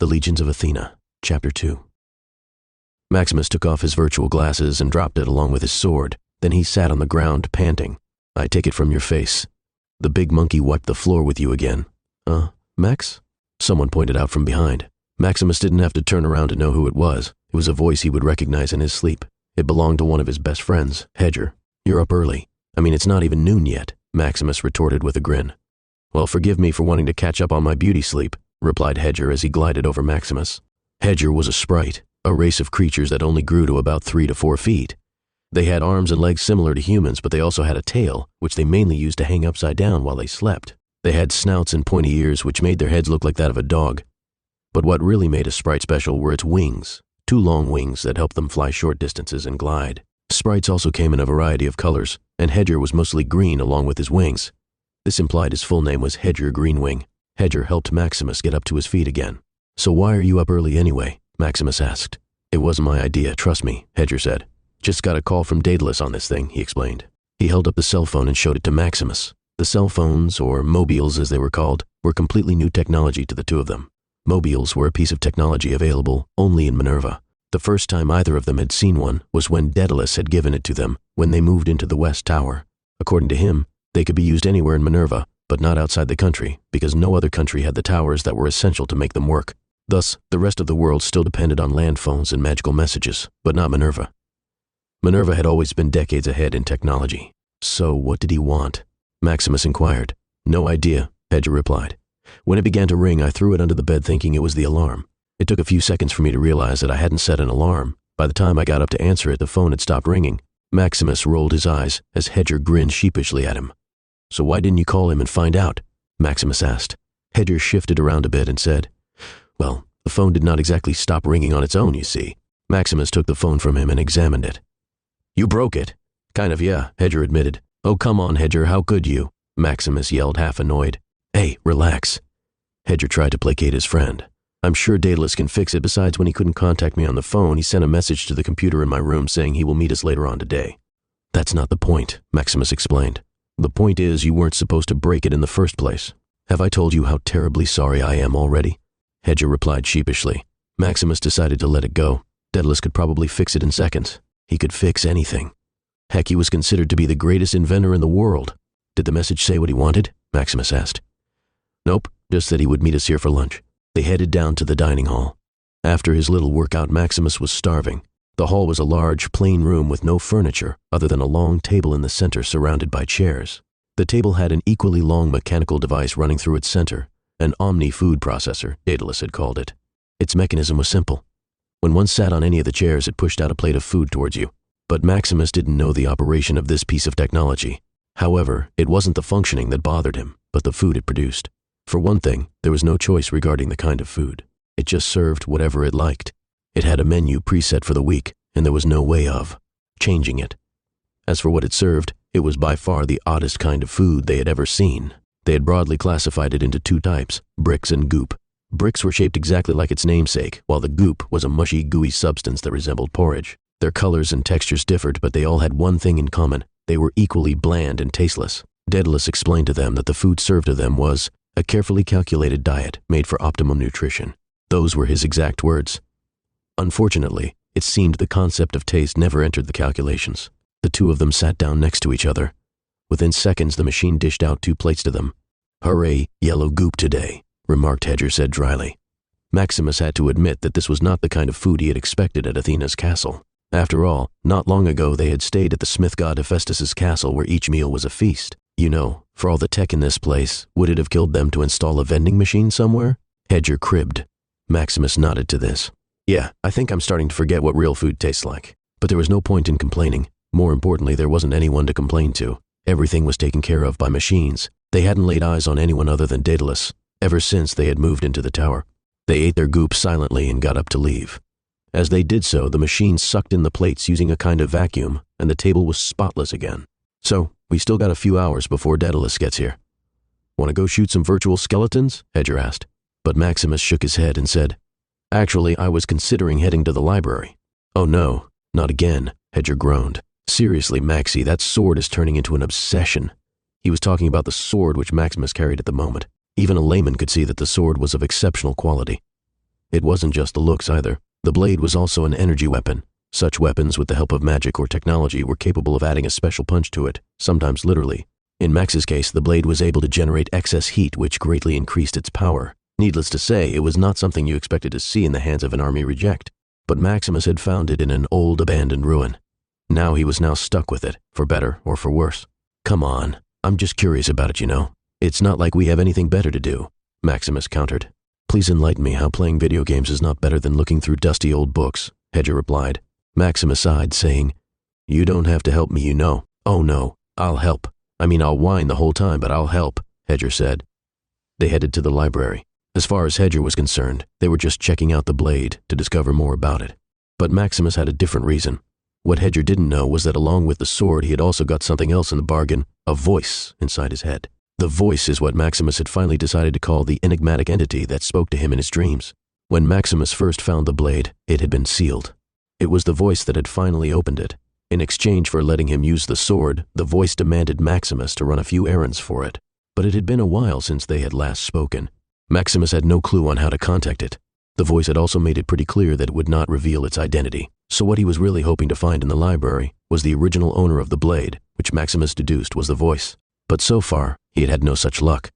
The Legions of Athena, Chapter 2. Maximus took off his virtual glasses and dropped it along with his sword. Then he sat on the ground, panting. "I take it from your face. The big monkey wiped the floor with you again." Max?" Someone pointed out from behind. Maximus didn't have to turn around to know who it was. It was a voice he would recognize in his sleep. It belonged to one of his best friends, Hedger. "You're up early. I mean, it's not even noon yet," Maximus retorted with a grin. "Well, forgive me for wanting to catch up on my beauty sleep," replied Hedger as he glided over Maximus. Hedger was a sprite, a race of creatures that only grew to about 3 to 4 feet. They had arms and legs similar to humans, but they also had a tail, which they mainly used to hang upside down while they slept. They had snouts and pointy ears, which made their heads look like that of a dog. But what really made a sprite special were its wings, 2 long wings that helped them fly short distances and glide. Sprites also came in a variety of colors, and Hedger was mostly green along with his wings. This implied his full name was Hedger Greenwing. Hedger helped Maximus get up to his feet again. "So why are you up early anyway?" Maximus asked. "It wasn't my idea, trust me," Hedger said. "Just got a call from Daedalus on this thing," he explained. He held up the cell phone and showed it to Maximus. The cell phones, or mobiles as they were called, were completely new technology to the two of them. Mobiles were a piece of technology available only in Minerva. The first time either of them had seen one was when Daedalus had given it to them when they moved into the West Tower. According to him, they could be used anywhere in Minerva, but not outside the country, because no other country had the towers that were essential to make them work. Thus, the rest of the world still depended on land phones and magical messages, but not Minerva. Minerva had always been decades ahead in technology. "So what did he want?" Maximus inquired. "No idea," Hedger replied. "When it began to ring, I threw it under the bed thinking it was the alarm. It took a few seconds for me to realize that I hadn't set an alarm. By the time I got up to answer it, the phone had stopped ringing." Maximus rolled his eyes as Hedger grinned sheepishly at him. "So why didn't you call him and find out?" Maximus asked. Hedger shifted around a bit and said, "Well, the phone did not exactly stop ringing on its own, you see." Maximus took the phone from him and examined it. "You broke it." "Kind of, yeah," Hedger admitted. "Oh, come on, Hedger, how could you?" Maximus yelled, half annoyed. "Hey, relax." Hedger tried to placate his friend. "I'm sure Daedalus can fix it. Besides, when he couldn't contact me on the phone, he sent a message to the computer in my room saying he will meet us later on today." "That's not the point," Maximus explained. "The point is you weren't supposed to break it in the first place. Have I told you how terribly sorry I am already?" Hedger replied sheepishly. Maximus decided to let it go. Daedalus could probably fix it in seconds. He could fix anything. Heck, he was considered to be the greatest inventor in the world. "Did the message say what he wanted?" Maximus asked. "Nope, just that he would meet us here for lunch." They headed down to the dining hall. After his little workout, Maximus was starving. The hall was a large, plain room with no furniture other than a long table in the center surrounded by chairs. The table had an equally long mechanical device running through its center, an omni-food processor, Daedalus had called it. Its mechanism was simple. When one sat on any of the chairs, it pushed out a plate of food towards you. But Maximus didn't know the operation of this piece of technology. However, it wasn't the functioning that bothered him, but the food it produced. For one thing, there was no choice regarding the kind of food. It just served whatever it liked. It had a menu preset for the week, and there was no way of changing it. As for what it served, it was by far the oddest kind of food they had ever seen. They had broadly classified it into 2 types, bricks and goop. Bricks were shaped exactly like its namesake, while the goop was a mushy, gooey substance that resembled porridge. Their colors and textures differed, but they all had one thing in common. They were equally bland and tasteless. Daedalus explained to them that the food served to them was a carefully calculated diet made for optimum nutrition. Those were his exact words. Unfortunately, it seemed the concept of taste never entered the calculations. The two of them sat down next to each other. Within seconds, the machine dished out 2 plates to them. "Hooray, yellow goop today," remarked Hedger said dryly. Maximus had to admit that this was not the kind of food he had expected at Athena's castle. After all, not long ago they had stayed at the smith god Hephaestus's castle where each meal was a feast. You know, for all the tech in this place, would it have killed them to install a vending machine somewhere? Hedger cribbed. Maximus nodded to this. "Yeah, I think I'm starting to forget what real food tastes like." But there was no point in complaining. More importantly, there wasn't anyone to complain to. Everything was taken care of by machines. They hadn't laid eyes on anyone other than Daedalus ever since they had moved into the tower. They ate their goop silently and got up to leave. As they did so, the machine sucked in the plates using a kind of vacuum, and the table was spotless again. "So, we still got a few hours before Daedalus gets here." "Want to go shoot some virtual skeletons?" Hedger asked. But Maximus shook his head and said, "Actually, I was considering heading to the library." "Oh no, not again," Hedger groaned. "Seriously, Maxie, that sword is turning into an obsession." He was talking about the sword which Maximus carried at the moment. Even a layman could see that the sword was of exceptional quality. It wasn't just the looks either. The blade was also an energy weapon. Such weapons, with the help of magic or technology, were capable of adding a special punch to it, sometimes literally. In Max's case, the blade was able to generate excess heat, which greatly increased its power. Needless to say, it was not something you expected to see in the hands of an army reject. But Maximus had found it in an old abandoned ruin. He was now stuck with it, for better or for worse. Come on, I'm just curious about it, you know. It's not like we have anything better to do, Maximus countered. Please enlighten me how playing video games is not better than looking through dusty old books, Hedger replied. Maximus sighed, saying, You don't have to help me, you know. Oh no, I'll help. I'll whine the whole time, but I'll help, Hedger said. They headed to the library. As far as Hedger was concerned, they were just checking out the blade to discover more about it. But Maximus had a different reason. What Hedger didn't know was that along with the sword, he had also got something else in the bargain, a voice inside his head. The voice is what Maximus had finally decided to call the enigmatic entity that spoke to him in his dreams. When Maximus first found the blade, it had been sealed. It was the voice that had finally opened it. In exchange for letting him use the sword, the voice demanded Maximus to run a few errands for it. But it had been a while since they had last spoken. Maximus had no clue on how to contact it. The voice had also made it pretty clear that it would not reveal its identity. So what he was really hoping to find in the library was the original owner of the blade, which Maximus deduced was the voice. But so far, he had had no such luck.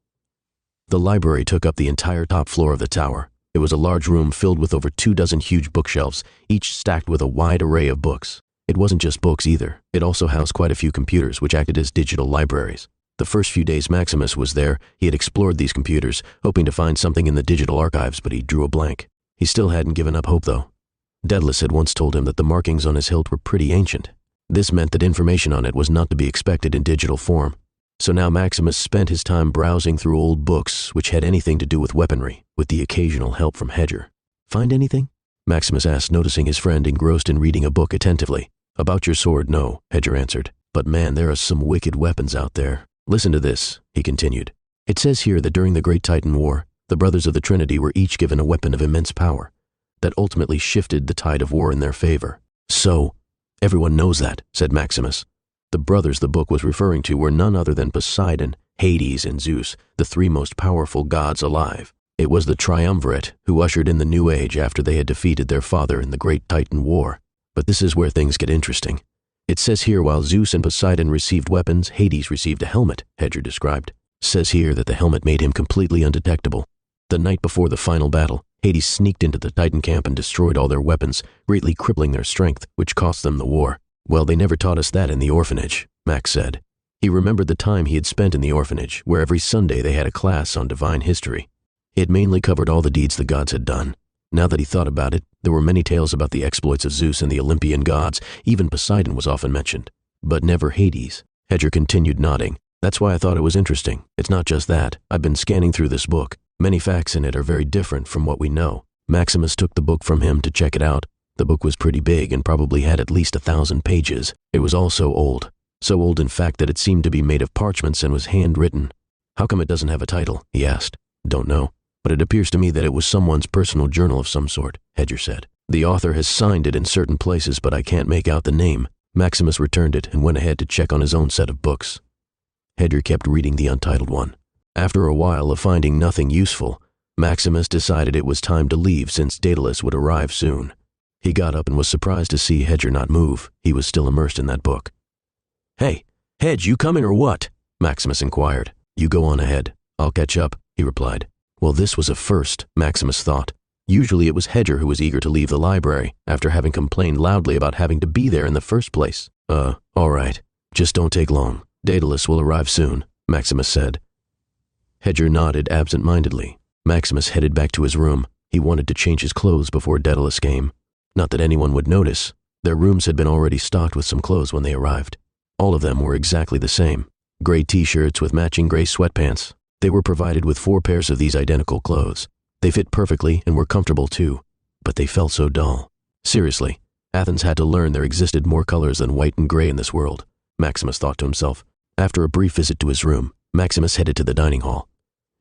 The library took up the entire top floor of the tower. It was a large room filled with over 24 huge bookshelves, each stacked with a wide array of books. It wasn't just books either. It also housed quite a few computers, which acted as digital libraries. The first few days Maximus was there, he had explored these computers, hoping to find something in the digital archives, but he drew a blank. He still hadn't given up hope, though. Daedalus had once told him that the markings on his hilt were pretty ancient. This meant that information on it was not to be expected in digital form. So now Maximus spent his time browsing through old books which had anything to do with weaponry, with the occasional help from Hedger. Find anything? Maximus asked, noticing his friend engrossed in reading a book attentively. About your sword, no, Hedger answered. But man, there are some wicked weapons out there. Listen to this, he continued. It says here that during the Great Titan War, the brothers of the Trinity were each given a weapon of immense power that ultimately shifted the tide of war in their favor. So, everyone knows that, said Maximus. The brothers the book was referring to were none other than Poseidon, Hades, and Zeus, the three most powerful gods alive. It was the triumvirate who ushered in the new age after they had defeated their father in the Great Titan War. But this is where things get interesting. It says here while Zeus and Poseidon received weapons, Hades received a helmet, Hedger described. Says here that the helmet made him completely undetectable. The night before the final battle, Hades sneaked into the Titan camp and destroyed all their weapons, greatly crippling their strength, which cost them the war. Well, they never taught us that in the orphanage, Max said. He remembered the time he had spent in the orphanage, where every Sunday they had a class on divine history. It mainly covered all the deeds the gods had done. Now that he thought about it, there were many tales about the exploits of Zeus and the Olympian gods. Even Poseidon was often mentioned, but never Hades. Hedger continued nodding. That's why I thought it was interesting. It's not just that. I've been scanning through this book. Many facts in it are very different from what we know. Maximus took the book from him to check it out. The book was pretty big and probably had at least 1,000 pages. It was all so old in fact that it seemed to be made of parchments and was handwritten. How come it doesn't have a title? He asked. Don't know, but it appears to me that it was someone's personal journal of some sort, Hedger said. The author has signed it in certain places, but I can't make out the name. Maximus returned it and went ahead to check on his own set of books. Hedger kept reading the untitled one. After a while of finding nothing useful, Maximus decided it was time to leave since Daedalus would arrive soon. He got up and was surprised to see Hedger not move. He was still immersed in that book. Hey, Hedge, you coming or what? Maximus inquired. You go on ahead. I'll catch up, he replied. Well, this was a first, Maximus thought. Usually it was Hedger who was eager to leave the library, after having complained loudly about having to be there in the first place. All right. Just don't take long. Daedalus will arrive soon, Maximus said. Hedger nodded absent-mindedly. Maximus headed back to his room. He wanted to change his clothes before Daedalus came. Not that anyone would notice. Their rooms had been already stocked with some clothes when they arrived. All of them were exactly the same. Gray t-shirts with matching gray sweatpants. They were provided with 4 pairs of these identical clothes. They fit perfectly and were comfortable too, but they felt so dull. Seriously, Athens had to learn there existed more colors than white and gray in this world, Maximus thought to himself. After a brief visit to his room, Maximus headed to the dining hall.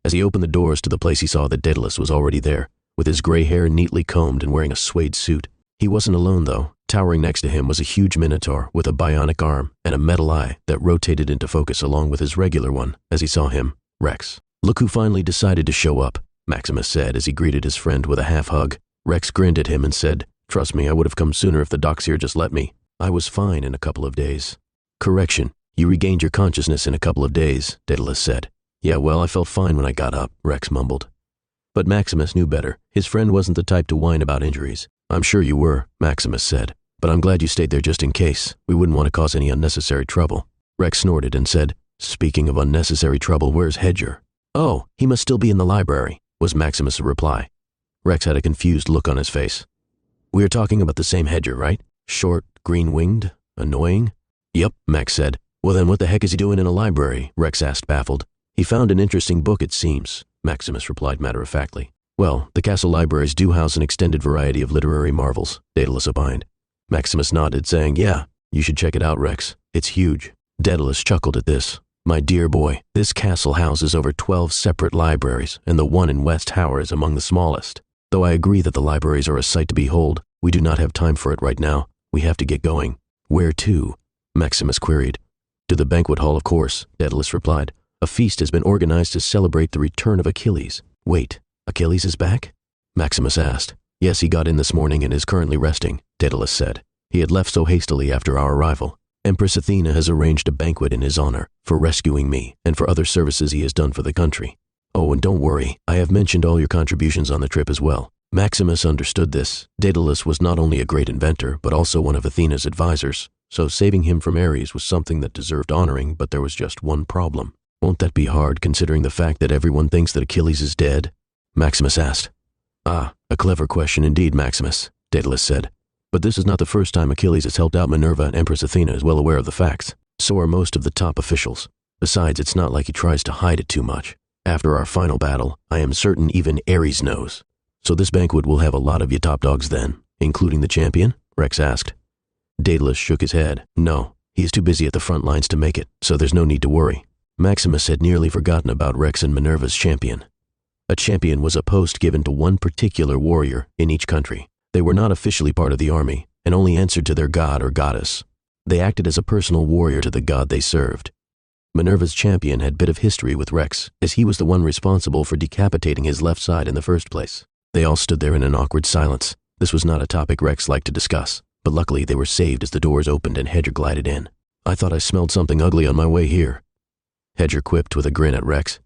As he opened the doors to the place, he saw that Daedalus was already there, with his gray hair neatly combed and wearing a suede suit. He wasn't alone, though. Towering next to him was a huge minotaur with a bionic arm and a metal eye that rotated into focus along with his regular one as he saw him, Rex. Look who finally decided to show up, Maximus said as he greeted his friend with a half hug. Rex grinned at him and said, "Trust me, I would have come sooner if the docs here just let me. I was fine in a couple of days." "Correction, you regained your consciousness in a couple of days," Daedalus said. "Yeah, well, I felt fine when I got up," Rex mumbled. But Maximus knew better. His friend wasn't the type to whine about injuries. "I'm sure you were," Maximus said. "But I'm glad you stayed there just in case. We wouldn't want to cause any unnecessary trouble." Rex snorted and said, "Speaking of unnecessary trouble, where's Hedger?" "Oh, he must still be in the library," was Maximus' reply. Rex had a confused look on his face. "We are talking about the same Hedger, right? Short, green-winged, annoying?" "Yep," Max said. "Well then what the heck is he doing in a library?" Rex asked, baffled. "He found an interesting book, it seems," Maximus replied matter-of-factly. "Well, the castle libraries do house an extended variety of literary marvels," Daedalus opined. Maximus nodded, saying, "Yeah, you should check it out, Rex. It's huge." Daedalus chuckled at this. "My dear boy, this castle houses over 12 separate libraries, and the one in West Tower is among the smallest. Though I agree that the libraries are a sight to behold, we do not have time for it right now. We have to get going." "Where to?" Maximus queried. "To the banquet hall, of course," Daedalus replied. "A feast has been organized to celebrate the return of Achilles." "Wait, Achilles is back?" Maximus asked. "Yes, he got in this morning and is currently resting," Daedalus said. "He had left so hastily after our arrival. Empress Athena has arranged a banquet in his honor for rescuing me and for other services he has done for the country. Oh, and don't worry, I have mentioned all your contributions on the trip as well." Maximus understood this. Daedalus was not only a great inventor, but also one of Athena's advisors, so saving him from Ares was something that deserved honoring, but there was just one problem. "Won't that be hard, considering the fact that everyone thinks that Achilles is dead?" Maximus asked. "Ah, a clever question indeed, Maximus," Daedalus said. "But this is not the first time Achilles has helped out Minerva, and Empress Athena is well aware of the facts. So are most of the top officials. Besides, it's not like he tries to hide it too much. After our final battle, I am certain even Ares knows. So this banquet will have a lot of you top dogs then, including the champion?" Rex asked. Daedalus shook his head. "No, he is too busy at the front lines to make it, so there's no need to worry." Maximus had nearly forgotten about Rex and Minerva's champion. A champion was a post given to one particular warrior in each country. They were not officially part of the army, and only answered to their god or goddess. They acted as a personal warrior to the god they served. Minerva's champion had a bit of history with Rex, as he was the one responsible for decapitating his left side in the first place. They all stood there in an awkward silence. This was not a topic Rex liked to discuss, but luckily they were saved as the doors opened and Hedger glided in. "I thought I smelled something ugly on my way here," Hedger quipped with a grin at Rex.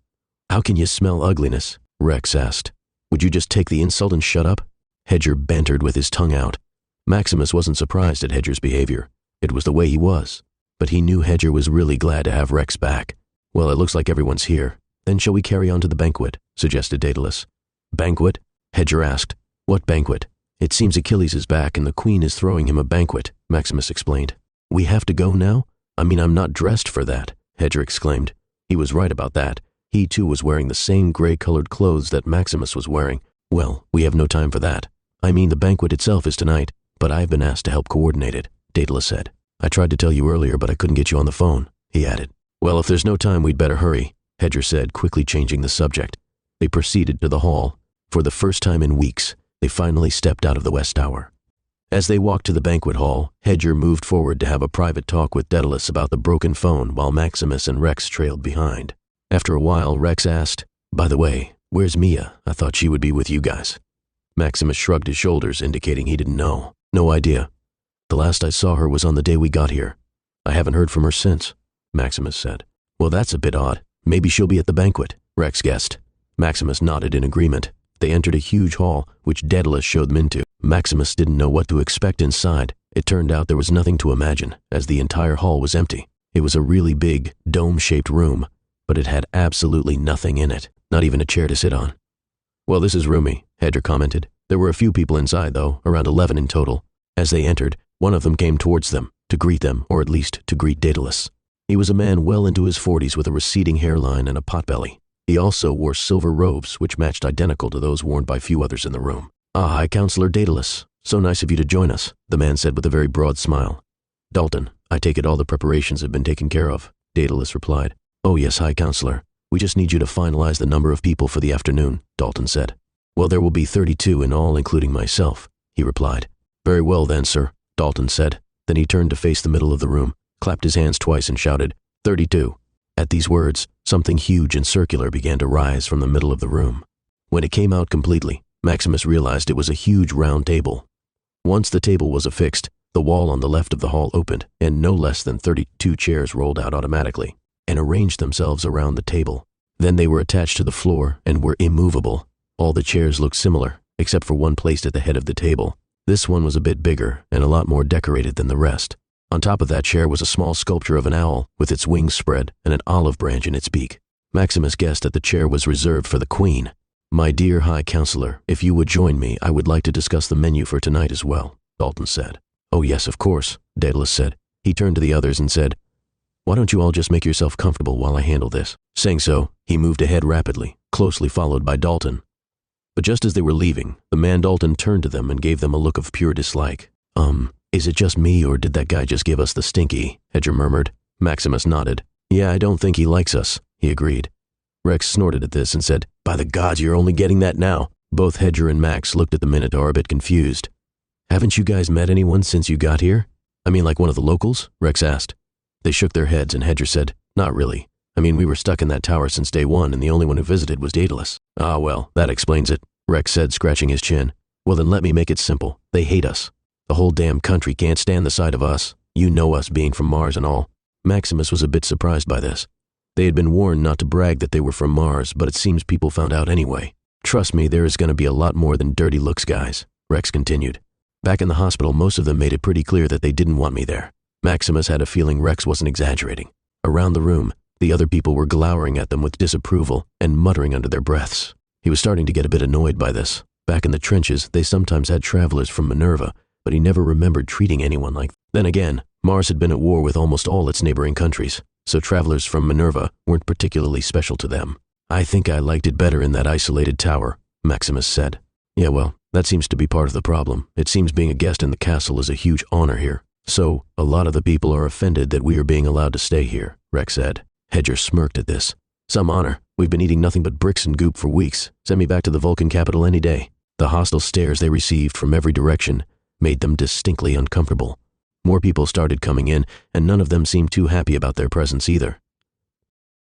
"How can you smell ugliness?" Rex asked. "Would you just take the insult and shut up?" Hedger bantered with his tongue out. Maximus wasn't surprised at Hedger's behavior. It was the way he was. But he knew Hedger was really glad to have Rex back. "Well, it looks like everyone's here. Then shall we carry on to the banquet?" suggested Daedalus. "Banquet?" Hedger asked. "What banquet?" "It seems Achilles is back and the queen is throwing him a banquet," Maximus explained. "We have to go now? I mean, I'm not dressed for that," Hedger exclaimed. He was right about that. He too was wearing the same gray-colored clothes that Maximus was wearing. "Well, we have no time for that. I mean, the banquet itself is tonight, but I've been asked to help coordinate it," Daedalus said. "I tried to tell you earlier, but I couldn't get you on the phone," he added. "Well, if there's no time, we'd better hurry," Hedger said, quickly changing the subject. They proceeded to the hall. For the first time in weeks, they finally stepped out of the West Tower. As they walked to the banquet hall, Hedger moved forward to have a private talk with Daedalus about the broken phone while Maximus and Rex trailed behind. After a while, Rex asked, "By the way, where's Mia? I thought she would be with you guys." Maximus shrugged his shoulders, indicating he didn't know. "No idea. The last I saw her was on the day we got here. I haven't heard from her since," Maximus said. "Well, that's a bit odd. Maybe she'll be at the banquet," Rex guessed. Maximus nodded in agreement. They entered a huge hall, which Daedalus showed them into. Maximus didn't know what to expect inside. It turned out there was nothing to imagine, as the entire hall was empty. It was a really big, dome-shaped room, but it had absolutely nothing in it, not even a chair to sit on. "Well, this is roomy," Hedger commented. There were a few people inside, though, around 11 in total. As they entered, one of them came towards them, to greet them, or at least to greet Daedalus. He was a man well into his 40s with a receding hairline and a potbelly. He also wore silver robes, which matched identical to those worn by few others in the room. "Ah, High Counselor Daedalus. So nice of you to join us," the man said with a very broad smile. "Dalton, I take it all the preparations have been taken care of," Daedalus replied. "Oh yes, High Counselor. We just need you to finalize the number of people for the afternoon," Dalton said. "Well, there will be 32 in all, including myself," he replied. "Very well then, sir," Dalton said. Then he turned to face the middle of the room, clapped his hands twice and shouted, 32. At these words, something huge and circular began to rise from the middle of the room. When it came out completely, Maximus realized it was a huge round table. Once the table was affixed, the wall on the left of the hall opened, and no less than 32 chairs rolled out automatically and arranged themselves around the table. Then they were attached to the floor and were immovable. All the chairs looked similar, except for one placed at the head of the table. This one was a bit bigger and a lot more decorated than the rest. On top of that chair was a small sculpture of an owl with its wings spread and an olive branch in its beak. Maximus guessed that the chair was reserved for the queen. "My dear High Counselor, if you would join me, I would like to discuss the menu for tonight as well," Dalton said. "Oh yes, of course," Daedalus said. He turned to the others and said, "Why don't you all just make yourself comfortable while I handle this?" Saying so, he moved ahead rapidly, closely followed by Dalton. But just as they were leaving, the man Dalton turned to them and gave them a look of pure dislike. Is it just me, or did that guy just give us the stinky?" Hedger murmured. Maximus nodded. "Yeah, I don't think he likes us," he agreed. Rex snorted at this and said, "By the gods, you're only getting that now." Both Hedger and Max looked at the Minotaur a bit confused. "Haven't you guys met anyone since you got here? I mean, like one of the locals?" Rex asked. They shook their heads and Hedger said, "Not really. I mean, we were stuck in that tower since day one and the only one who visited was Daedalus." "Ah, well, that explains it," Rex said, scratching his chin. "Well then let me make it simple. They hate us. The whole damn country can't stand the sight of us. You know us being from Mars and all." Maximus was a bit surprised by this. They had been warned not to brag that they were from Mars, but it seems people found out anyway. "Trust me, there is going to be a lot more than dirty looks, guys," Rex continued. "Back in the hospital, most of them made it pretty clear that they didn't want me there." Maximus had a feeling Rex wasn't exaggerating. Around the room, the other people were glowering at them with disapproval and muttering under their breaths. He was starting to get a bit annoyed by this. Back in the trenches, they sometimes had travelers from Minerva, but he never remembered treating anyone like that. Then again, Mars had been at war with almost all its neighboring countries, so travelers from Minerva weren't particularly special to them. "I think I liked it better in that isolated tower," Maximus said. "Yeah, well, that seems to be part of the problem. It seems being a guest in the castle is a huge honor here. So, a lot of the people are offended that we are being allowed to stay here," Rex said. Hedger smirked at this. "Some honor. We've been eating nothing but bricks and goop for weeks. Send me back to the Vulcan capital any day." The hostile stares they received from every direction made them distinctly uncomfortable. More people started coming in, and none of them seemed too happy about their presence either.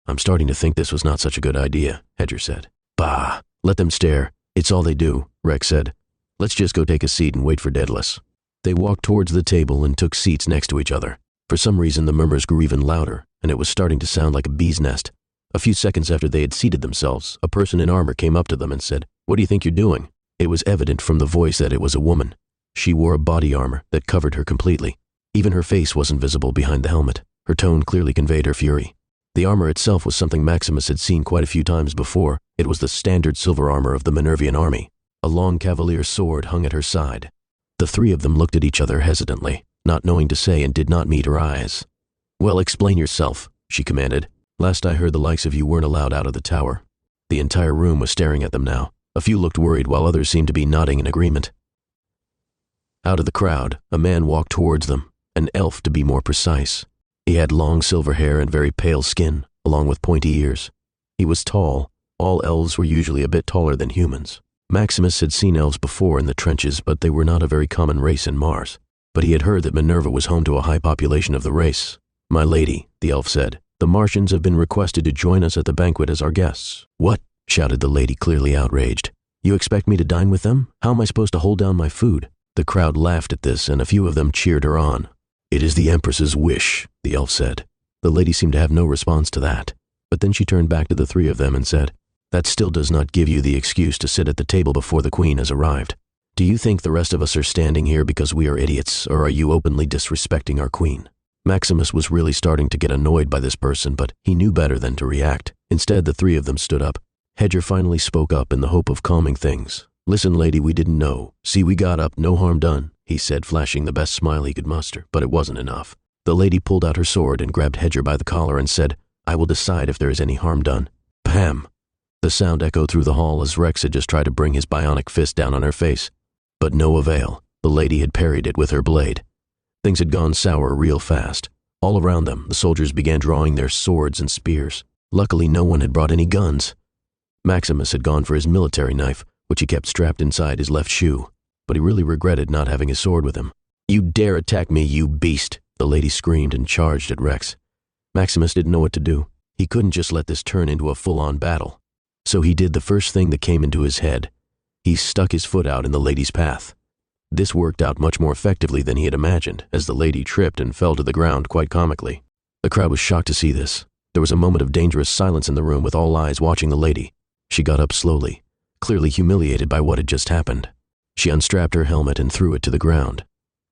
"I'm starting to think this was not such a good idea," Hedger said. "Bah, let them stare. It's all they do," Rex said. "Let's just go take a seat and wait for Daedalus." They walked towards the table and took seats next to each other. For some reason, the murmurs grew even louder, and it was starting to sound like a bee's nest. A few seconds after they had seated themselves, a person in armor came up to them and said, "What do you think you're doing?" It was evident from the voice that it was a woman. She wore a body armor that covered her completely. Even her face wasn't visible behind the helmet. Her tone clearly conveyed her fury. The armor itself was something Maximus had seen quite a few times before. It was the standard silver armor of the Minervian army. A long cavalier sword hung at her side. The three of them looked at each other hesitantly, not knowing to say, and did not meet her eyes. "Well, explain yourself," she commanded. "Last I heard, the likes of you weren't allowed out of the tower." The entire room was staring at them now. A few looked worried while others seemed to be nodding in agreement. Out of the crowd, a man walked towards them, an elf to be more precise. He had long silver hair and very pale skin, along with pointy ears. He was tall. All elves were usually a bit taller than humans. Maximus had seen elves before in the trenches, but they were not a very common race in Mars. But he had heard that Minerva was home to a high population of the race. "My lady," the elf said, "the Martians have been requested to join us at the banquet as our guests." "What?" shouted the lady, clearly outraged. "You expect me to dine with them? How am I supposed to hold down my food?" The crowd laughed at this, and a few of them cheered her on. "It is the Empress's wish," the elf said. The lady seemed to have no response to that, but then she turned back to the three of them and said, "That still does not give you the excuse to sit at the table before the queen has arrived. Do you think the rest of us are standing here because we are idiots, or are you openly disrespecting our queen?" Maximus was really starting to get annoyed by this person, but he knew better than to react. Instead, the three of them stood up. Hedger finally spoke up in the hope of calming things. "Listen, lady, we didn't know. See, we got up, no harm done," he said, flashing the best smile he could muster, but it wasn't enough. The lady pulled out her sword and grabbed Hedger by the collar and said, "I will decide if there is any harm done." Pam! The sound echoed through the hall as Rex had just tried to bring his bionic fist down on her face. But no avail. The lady had parried it with her blade. Things had gone sour real fast. All around them, the soldiers began drawing their swords and spears. Luckily, no one had brought any guns. Maximus had gone for his military knife, which he kept strapped inside his left shoe, but he really regretted not having his sword with him. "You dare attack me, you beast!" the lady screamed and charged at Rex. Maximus didn't know what to do. He couldn't just let this turn into a full-on battle. So he did the first thing that came into his head. He stuck his foot out in the lady's path. This worked out much more effectively than he had imagined, as the lady tripped and fell to the ground quite comically. The crowd was shocked to see this. There was a moment of dangerous silence in the room with all eyes watching the lady. She got up slowly, clearly humiliated by what had just happened. She unstrapped her helmet and threw it to the ground.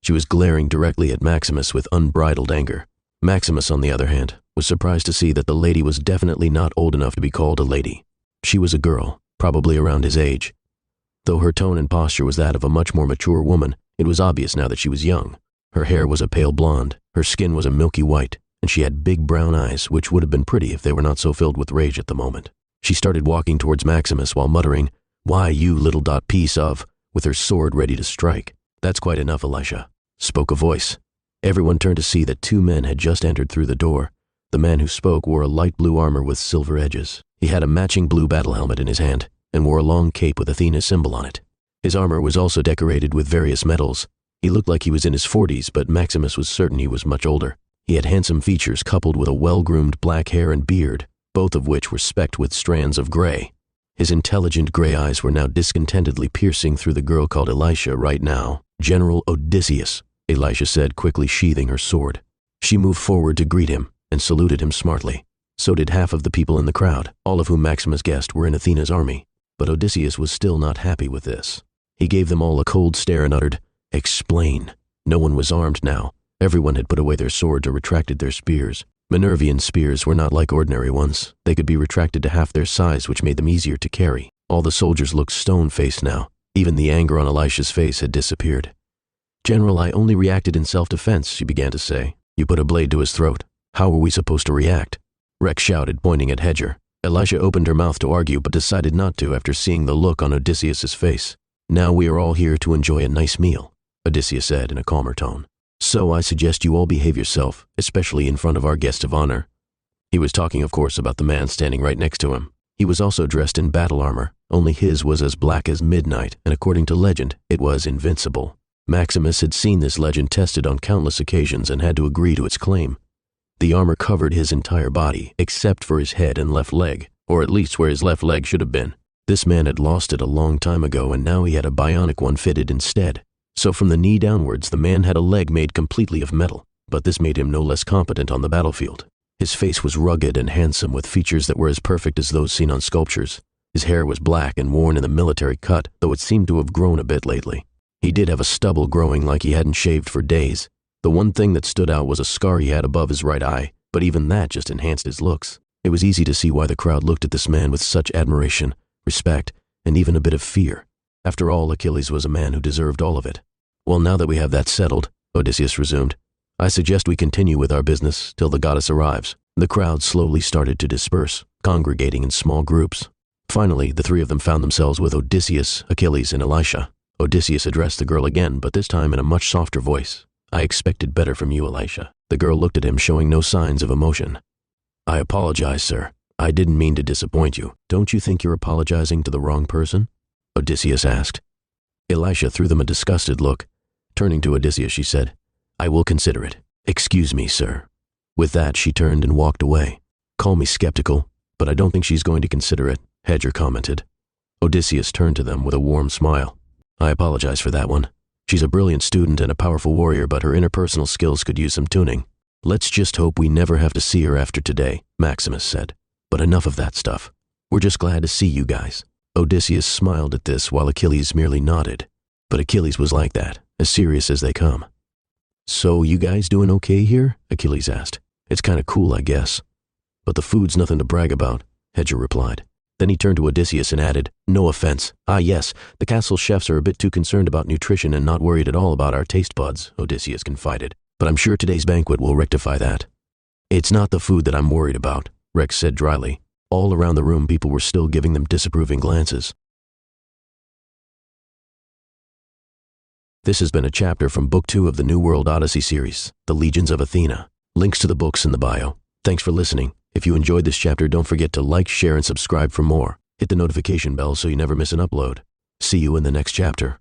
She was glaring directly at Maximus with unbridled anger. Maximus, on the other hand, was surprised to see that the lady was definitely not old enough to be called a lady. She was a girl, probably around his age. Though her tone and posture was that of a much more mature woman, it was obvious now that she was young. Her hair was a pale blonde, her skin was a milky white, and she had big brown eyes, which would have been pretty if they were not so filled with rage at the moment. She started walking towards Maximus while muttering, "Why, you little piece of," with her sword ready to strike. "That's quite enough, Elisha," spoke a voice. Everyone turned to see that two men had just entered through the door. The man who spoke wore a light blue armor with silver edges. He had a matching blue battle helmet in his hand and wore a long cape with Athena's symbol on it. His armor was also decorated with various medals. He looked like he was in his 40s, but Maximus was certain he was much older. He had handsome features coupled with a well-groomed black hair and beard, both of which were specked with strands of gray. His intelligent gray eyes were now discontentedly piercing through the girl called Elisha right now. "General Odysseus," Elisha said, quickly sheathing her sword. She moved forward to greet him and saluted him smartly. So did half of the people in the crowd, all of whom Maximus guessed were in Athena's army. But Odysseus was still not happy with this. He gave them all a cold stare and uttered, "Explain." No one was armed now. Everyone had put away their swords or retracted their spears. Minervian spears were not like ordinary ones. They could be retracted to half their size, which made them easier to carry. All the soldiers looked stone-faced now. Even the anger on Elisha's face had disappeared. "General, I only reacted in self-defense," she began to say. "You put a blade to his throat. How were we supposed to react?" Rex shouted, pointing at Hedger. Elisha opened her mouth to argue, but decided not to after seeing the look on Odysseus's face. "Now we are all here to enjoy a nice meal," Odysseus said in a calmer tone. "So I suggest you all behave yourself, especially in front of our guest of honor." He was talking, of course, about the man standing right next to him. He was also dressed in battle armor, only his was as black as midnight, and according to legend, it was invincible. Maximus had seen this legend tested on countless occasions and had to agree to its claim. The armor covered his entire body, except for his head and left leg, or at least where his left leg should have been. This man had lost it a long time ago, and now he had a bionic one fitted instead. So from the knee downwards, the man had a leg made completely of metal, but this made him no less competent on the battlefield. His face was rugged and handsome, with features that were as perfect as those seen on sculptures. His hair was black and worn in the military cut, though it seemed to have grown a bit lately. He did have a stubble growing like he hadn't shaved for days. The one thing that stood out was a scar he had above his right eye, but even that just enhanced his looks. It was easy to see why the crowd looked at this man with such admiration, respect, and even a bit of fear. After all, Achilles was a man who deserved all of it. "Well, now that we have that settled," Odysseus resumed, "I suggest we continue with our business till the goddess arrives." The crowd slowly started to disperse, congregating in small groups. Finally, the three of them found themselves with Odysseus, Achilles, and Elisha. Odysseus addressed the girl again, but this time in a much softer voice. "I expected better from you, Elisha." The girl looked at him, showing no signs of emotion. "I apologize, sir. I didn't mean to disappoint you." "Don't you think you're apologizing to the wrong person?" Odysseus asked. Elisha threw them a disgusted look. Turning to Odysseus, she said, "I will consider it. Excuse me, sir." With that, she turned and walked away. "Call me skeptical, but I don't think she's going to consider it," Hedger commented. Odysseus turned to them with a warm smile. "I apologize for that one. She's a brilliant student and a powerful warrior, but her interpersonal skills could use some tuning. Let's just hope we never have to see her after today," Maximus said. "But enough of that stuff. We're just glad to see you guys." Odysseus smiled at this while Achilles merely nodded. But Achilles was like that, as serious as they come. "So you guys doing okay here?" Achilles asked. "It's kind of cool, I guess." "But the food's nothing to brag about," Hedger replied. Then he turned to Odysseus and added, "No offense. Ah yes, the castle chefs are a bit too concerned about nutrition and not worried at all about our taste buds," Odysseus confided. "But I'm sure today's banquet will rectify that." "It's not the food that I'm worried about," Rex said dryly. All around the room, people were still giving them disapproving glances. This has been a chapter from Book 2 of the new World Odyssey Series, The Legions of Athena. Links to the books in the bio. Thanks for listening. If you enjoyed this chapter, don't forget to like, share, and subscribe for more. Hit the notification bell so you never miss an upload. See you in the next chapter.